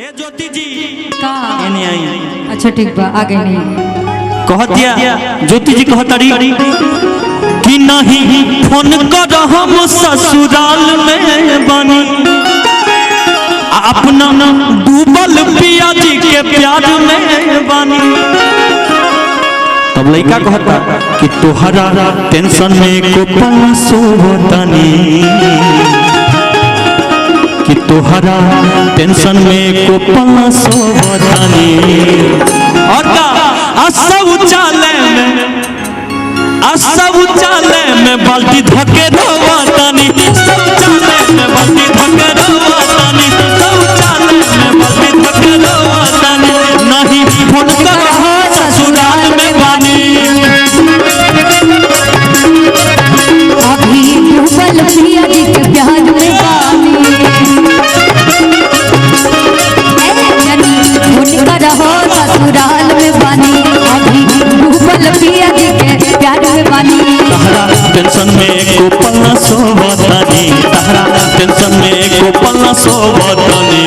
ए ज्योति जी का एने आई। अच्छा ठीक बा आगे नहीं कहतिया ज्योति जी कहतड़ी कि नहीं फोन कर हम ससुराल में बनी अपना डूबल पिया जी के प्यार में बनी। तब लड़का कहता कि तोहरा टेंशन में को पासो तनी कि तोहरा टेंशन में को पासो तनी और का शौचालय में बाल्टी धके रोवा तनी शौचालय में बाल्टी धके रोवा तनी शौचालय में बाल्टी धके रोवा तनी नहीं फोन कर ससुराल में बानी अभी डूबल पिया जी के प्यार में बानी उनका रहो ससुराल में बानी अभी डूबल पिया जी के प्यार में बानी। तहरा टेंशन में को पल्ला सोवतानी तहरा टेंशन में को पल्ला सोवतानी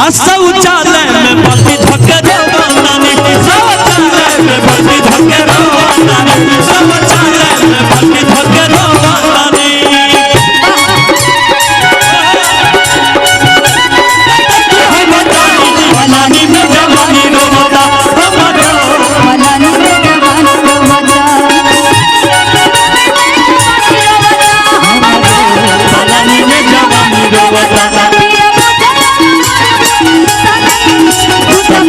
शौचालय में बाल्टी धके रोवा तनी शौचालय में बाल्टी धके रोवा तनी शौचालय में बाल्टी धके रोवा तनी मलानी में जवानी रोवता हमारो मलानी में जवानी रोवता मलानी में जवानी रोवता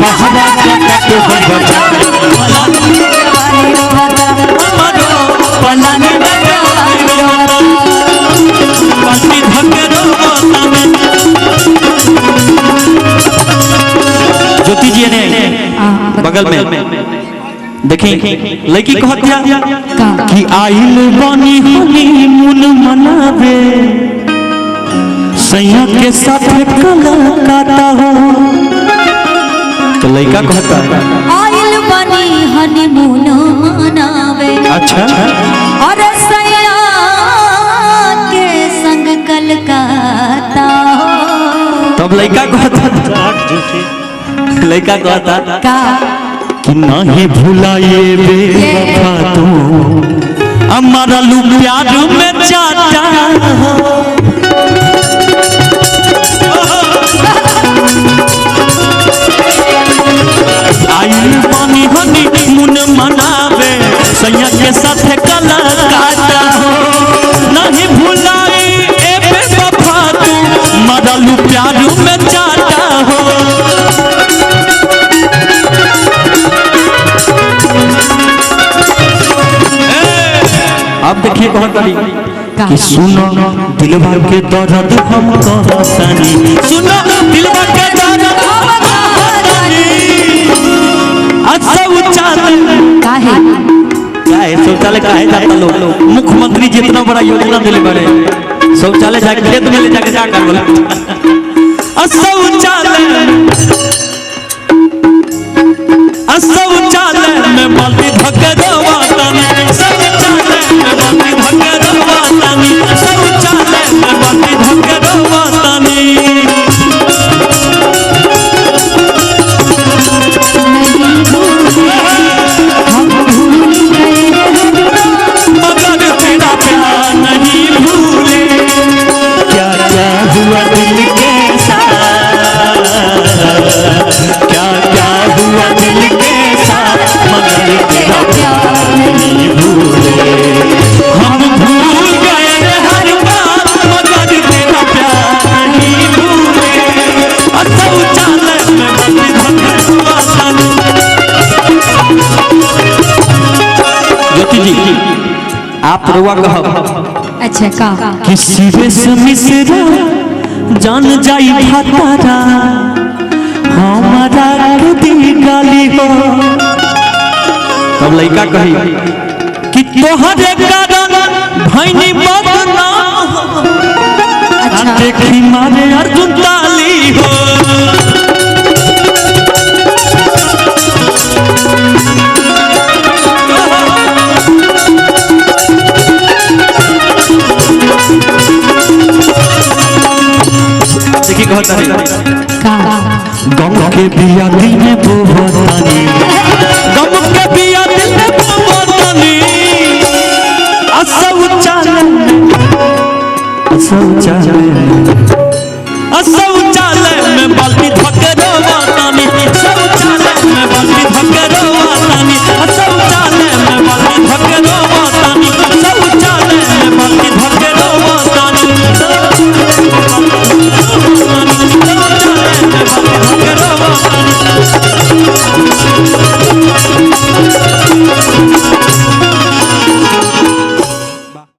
बहरा के तो बचा मलानी में जवानी रोवता हमारो मलानी में जवानी रोवता बाल्टी धके रोवता ज्योति जी ने बगल में देखी लड़की कहतिया कि आइल बनी हनीमून मनावे सैया के साथ कला काटा हो। तो लड़का कहता आइल बनी हनीमून मनावे अच्छा और सैया के संग कलकत्ता हो। तब लड़का कहता का कि नहीं भुलाए बेवफा तू हमारा लू प्यार में जाता हो। आइल पानी हनीमून मनावे सैया के साथ कला काटा हो। नहीं भुलाए बेवफा तू हमारा लू प्यार में जाता हो। अब देखिए कौन करी कि सुनो दिलवा के दर्द हम कहतानी सुनो दिलवा के दर्द हम कहतानी शौचालय काहे शौचालय काहे जाता लोग मुख्यमंत्री जितना बड़ा योजना दिले बड़े शौचालय जाके खेत में ले जाके कर बोला शौचालय में बाल्टी धके रोवा तनी शौचालय में बाल्टी धके रोवा तनी शौचालय में बाल्टी धके रोवा तनी मगर तेरा प्यार नहीं भूले क्या क्या हुआ दिल के साथ क्या क्या हुआ दिल के साथ मगर तेरा प्यार नहीं भूले हम भूल गए हर बात मगर तेरा प्यार नहीं भूले शौचालय में बाल्टी धके रोवा तनी। ज्योति जी आप रुआ कहब अच्छा का कि शिवे से मिश्रा जान जाई भतारा हमारा दी गाली हो। तब लड़का कही कि तोहरे कारण भैनी बदनाम अच्छा देखी मारे अर्जुन ताली हो। कहता रे का गम के बिया दिन बोबतानी